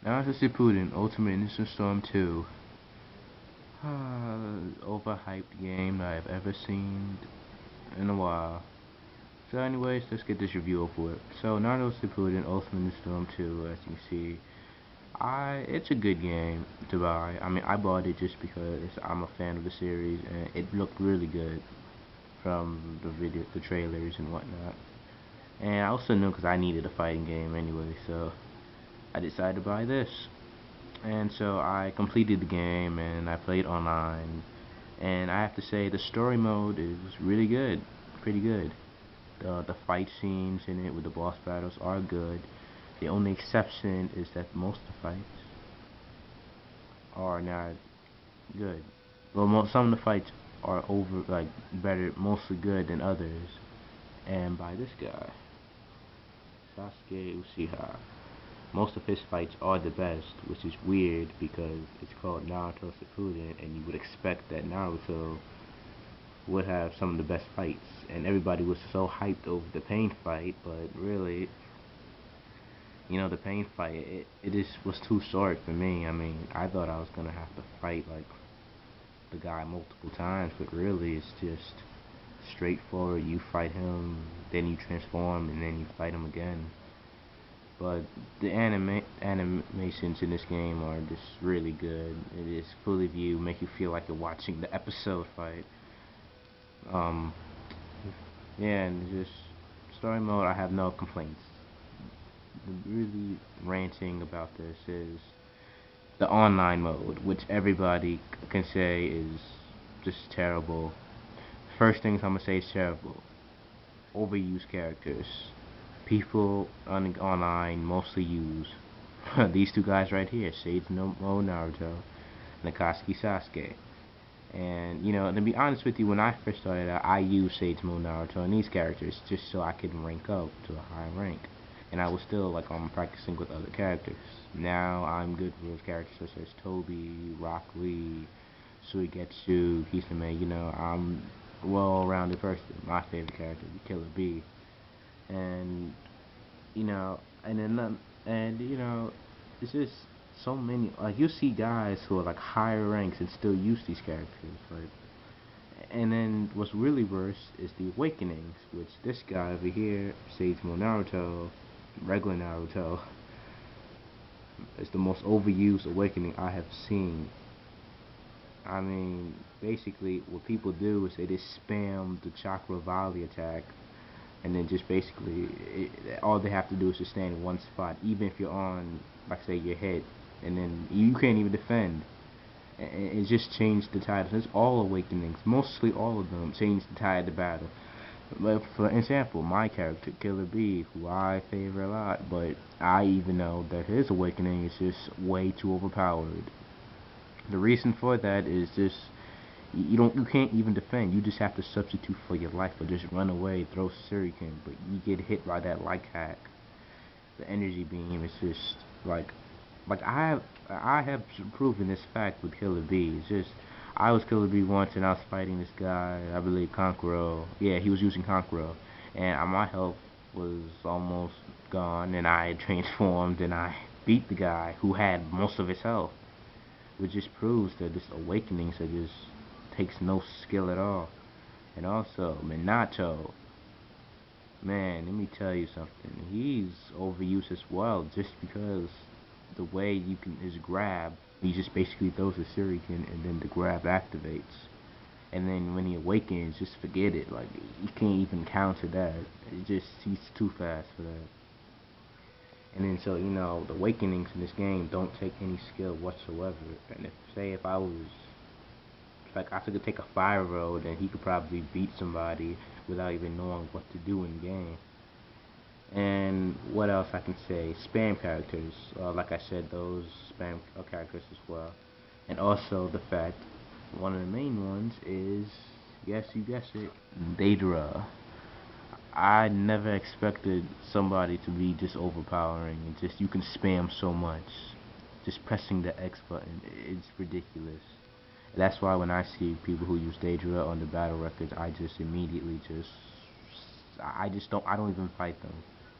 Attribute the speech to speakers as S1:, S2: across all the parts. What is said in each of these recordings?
S1: Naruto Shippuden Ultimate Ninja Storm 2. Overhyped game I've ever seen in a while. So anyways, let's get this review over with. So Naruto Shippuden Ultimate Ninja Storm 2, as you can see, it's a good game to buy. I mean, I bought it just because I'm a fan of the series and it looked really good from the trailers and whatnot. And I also knew because I needed a fighting game anyway, so I decided to buy this. And so I completed the game and I played online. And I have to say the story mode is really good, pretty good. The fight scenes in it with the boss battles are good. The only exception is that most of the fights are not good. Well, some of the fights are better, mostly good than others. And by this guy, Sasuke Uchiha. Most of his fights are the best, which is weird because it's called Naruto Shippuden, and you would expect that Naruto would have some of the best fights, and everybody was so hyped over the pain fight, but really, the pain fight, it just was too short for me. I mean, I thought I was gonna have to fight like the guy multiple times, but really, it's just straightforward. You fight him, then you transform, and then you fight him again. But the animations in this game are just really good. It is fully viewed, make you feel like you're watching the episode fight. Um, yeah, and just story mode, I have no complaints. The really ranting about this is the online mode, which everybody can say is just terrible. First things I'm gonna say is terrible. Overused characters. People online mostly use these two guys right here, Sage no Naruto and Akatsuki Sasuke. And to be honest with you, when I first started out, I used Sage Mo Naruto and these characters just so I could rank up to a higher rank. And I was still practicing with other characters. Now I'm good with characters such as Toby, Rock Lee, Suigetsu, Kisame. I'm a well-rounded person. My favorite character is Killer Bee. And you know, and then it's just so many. Like you see guys who are like higher ranks and still use these characters. And then what's really worse is the awakenings, which this guy over here, Sage Mo Naruto, regular Naruto, is the most overused awakening I have seen. I mean, basically, what people do is they just spam the chakra volley attack and then just basically all they have to do is just stand in one spot, even if you're on, like say, your head, and then you can't even defend. And it just changed the tide. It's all awakenings, mostly all of them changed the tide of the battle. But for example, my character Killer Bee, who I favor a lot, but I even know that his awakening is just way too overpowered. The reason for that is just you can't even defend. You just have to substitute for your life or just run away, throw shuriken. But you get hit by that like hack. The energy beam is just like I have proven this fact with Killer Bee. It's just I was Killer Bee once and I was fighting this guy. I believe Konkuro. Yeah, he was using Konkuro, and my health was almost gone, and I had transformed and I beat the guy who had most of his health, which just proves that this awakenings are just takes no skill at all. And also, Minato, man, let me tell you something. He's overused as well, just because the way you can is grab. He just basically throws a shuriken and then the grab activates. And then when he awakens, just forget it. Like you can't even counter that. He's too fast for that. And then so the awakenings in this game don't take any skill whatsoever. And if I was like I could take a 5-year-old and he could probably beat somebody without even knowing what to do in the game. And what else I can say? Spam characters. Like I said, those spam characters as well. And also the fact, one of the main ones is, yes, you guessed it, Daedra. I never expected somebody to be this overpowering and just you can spam so much. Just pressing the X button, it's ridiculous. That's why when I see people who use Daedra on the battle records, I just immediately I don't even fight them.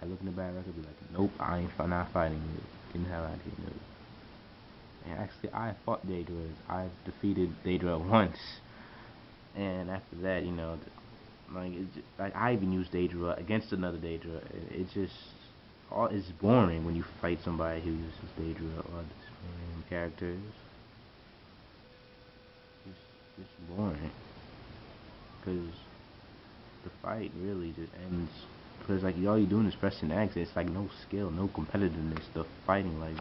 S1: I look in the battle record, be like, nope, I ain't not fighting you. Get the hell out of here, dude. And actually, I fought Daedra. I defeated Daedra once, and after that, like like I even used Daedra against another Daedra. It just all it's boring when you fight somebody who uses Daedra or the same characters. It's boring because the fight really just ends because like all you're doing is pressing X. It's like no skill, no competitiveness. The fighting, like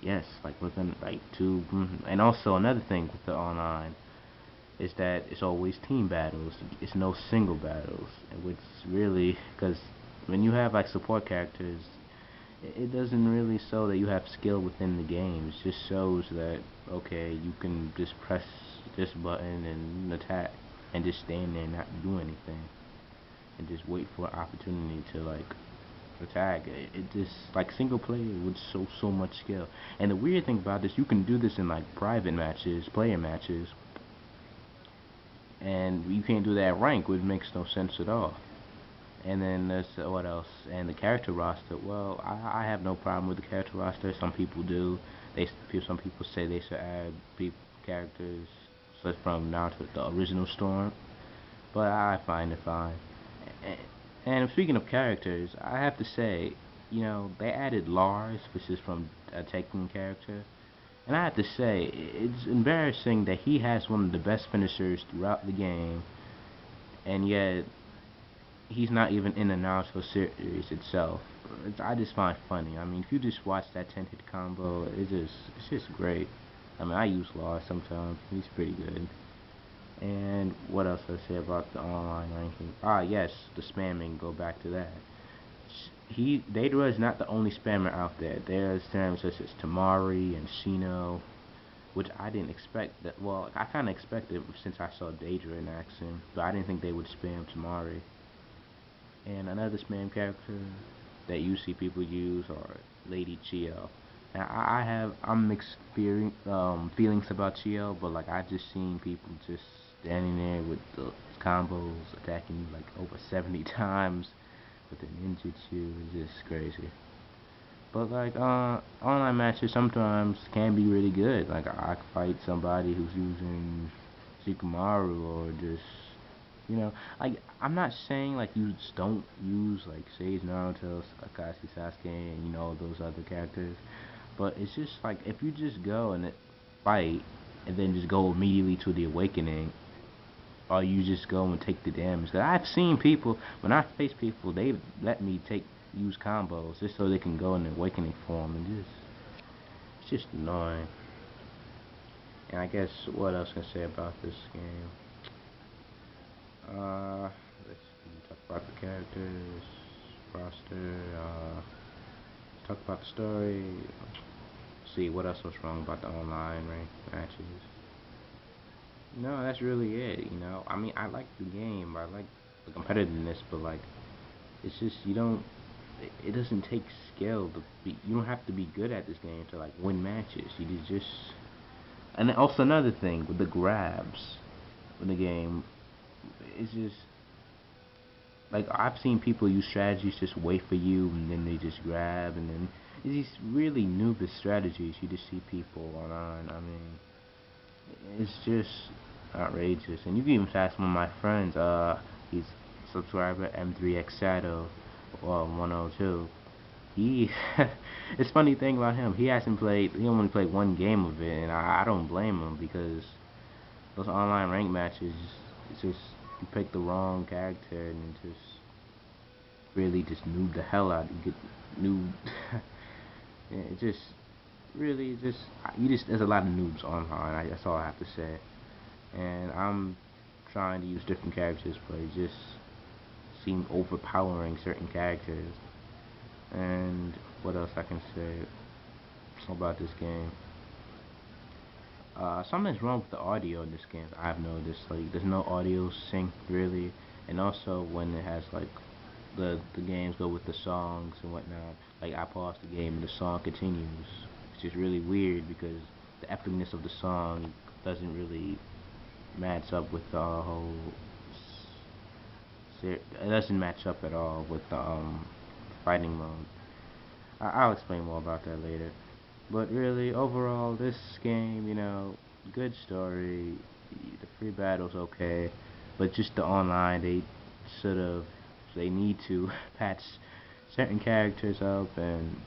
S1: yes, like within like two, and also another thing with the online is that it's always team battles. It's no single battles, which really because when you have like support characters, it doesn't really show that you have skill within the game. It just shows that okay, you can just press this button and attack, and just stand there and not do anything, and just wait for an opportunity to like attack. It just like single player would show so much skill. And the weird thing about this, you can do this in like private matches, player matches, and you can't do that at rank, which makes no sense at all. And then there's what else? And the character roster. Well, I have no problem with the character roster. Some people do. Some people say they should add characters such from Naruto, the original Storm. But I find it fine. And speaking of characters, I have to say, they added Lars, which is from a Tekken character. And I have to say, it's embarrassing that he has one of the best finishers throughout the game, and yet he's not even in the Naruto series itself. I just find it funny. I mean, if you just watch that 10-hit combo, it's just great. I mean, I use Law sometimes. He's pretty good. And what else I say about the online ranking? Ah, yes, the spamming. Go back to that. Deidara is not the only spammer out there. There's spammers such as Tamari and Shino, which I didn't expect. That well, I kind of expected since I saw Daedra in action, but I didn't think they would spam Tamari. And another spam character that you see people use are Lady Chio. Now I have I'm mixed feelings about Chio, but like I just seen people just standing there with the combos attacking you like over 70 times with the ninjutsu. It's just crazy. But like online matches sometimes can be really good. Like I could fight somebody who's using Shikamaru or just like I'm not saying like you just don't use like Sage Naruto, Akashi Sasuke, and those other characters, but it's just like if you just go and fight and then just go immediately to the awakening, or you just go and take the damage. 'Cause I've seen people when I face people, they let me use combos just so they can go in the awakening form, and it's just annoying. And I guess what else can I say about this game? Let's talk about the characters, roster, talk about the story. See what else was wrong about the online matches. No, that's really it. I mean, I like the game, I like the competitiveness, but like, it's just you don't. It doesn't take skill to be. You don't have to be good at this game to like win matches. You just. And then also another thing with the grabs in the game, it's just like I've seen people use strategies just wait for you and then they just grab and then it's these really noobish strategies you just see people online. I mean, it's just outrageous. And you can even ask one of my friends, he's subscriber M3X Shadow 102. He it's funny thing about him, he only played one game of it and I don't blame him because those online rank matches it's just you pick the wrong character and it just really just noob the hell out. You get noob. Yeah, it just really just you just there's a lot of noobs online. That's all I have to say. And I'm trying to use different characters, but it just seemed overpowering certain characters. And what else I can say about this game? Something's wrong with the audio in this game. I've noticed like there's no audio sync really, and also when it has like the games go with the songs and whatnot. Like I pause the game and the song continues. It's just really weird because the epicness of the song doesn't really match up with the whole. It doesn't match up at all with the fighting mode. I'll explain more about that later. But really, overall, this game, good story. The free battle's okay, but just the online, sort of, they need to patch certain characters up, and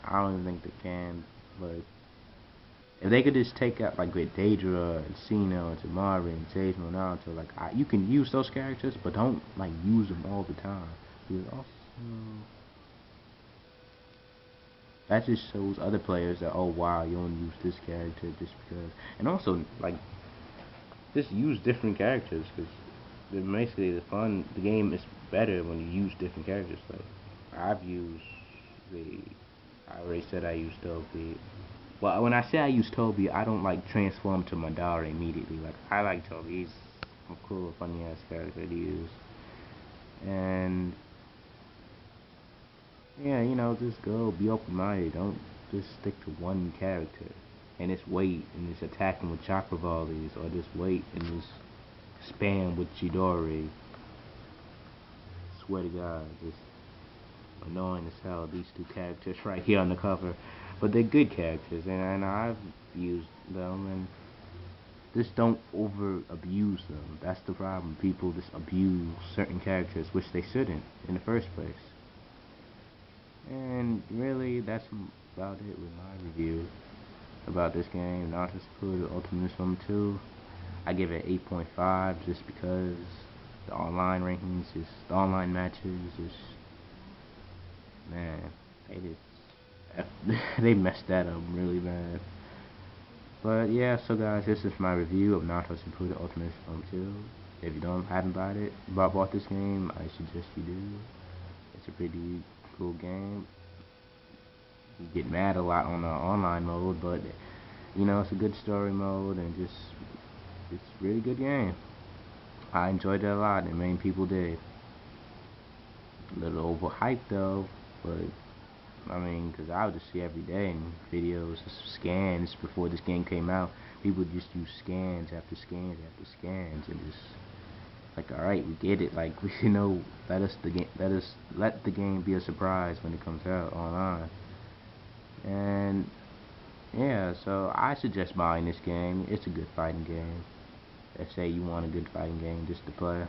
S1: I don't even think they can. But if they could just take out like with Daedra and Cena and Tamari and Sage and Naruto, like you can use those characters, but don't like use them all the time. Because also that just shows other players that, oh wow, you only use this character just because. And also like just use different characters, because basically the game is better when you use different characters. Like I've used the I already said I use Toby. Well, when I say I use Toby, I don't like transform to Madara immediately. Like I like Toby. He's a cool, funny ass character to use. And yeah, just go, be open-minded. Don't just stick to one character and just wait and just attack him with chakra volleys, or just wait and just spam with Chidori. Swear to God, just annoying as hell, these two characters right here on the cover. But they're good characters, and I've used them, and just don't over abuse them. That's the problem. People just abuse certain characters, which they shouldn't in the first place. And really, that's about it with my review about this game. Naruto Shippuden Ultimate Sum 2. I give it 8.5 just because the online rankings, the online matches, man, they they messed that up really bad. But yeah, so guys, this is my review of Naruto Shippuden Ultimate Sum 2. If you haven't bought this game, I suggest you do. It's a pretty cool game. You get mad a lot on the online mode, but it's a good story mode, and it's a really good game. I enjoyed it a lot, and many people did. A little overhyped though, but I mean, because I would just see every day in videos, scans before this game came out. People just use scans after scans after scans, and just like, all right, we get it. Like, let the game be a surprise when it comes out online. And yeah, so I suggest buying this game. It's a good fighting game. Let's say you want a good fighting game just to play.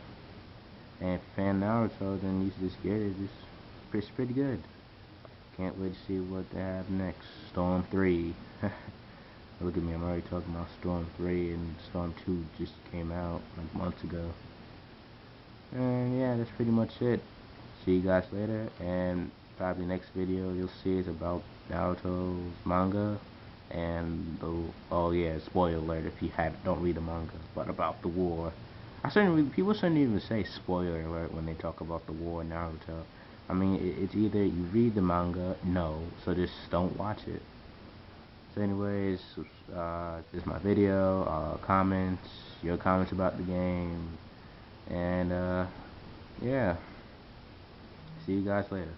S1: And if you're a fan of Naruto, then you should just get it. It's pretty good. Can't wait to see what they have next. Storm 3. Look at me, I'm already talking about Storm 3, and Storm 2 just came out like months ago. And yeah, that's pretty much it. See you guys later, and probably next video you'll see is about Naruto's manga, and oh yeah, spoiler alert if you don't read the manga, but about the war. People shouldn't even say spoiler alert when they talk about the war in Naruto. I mean, it's either you read the manga, so just don't watch it. So anyways, this is my video, your comments about the game, and yeah, see you guys later.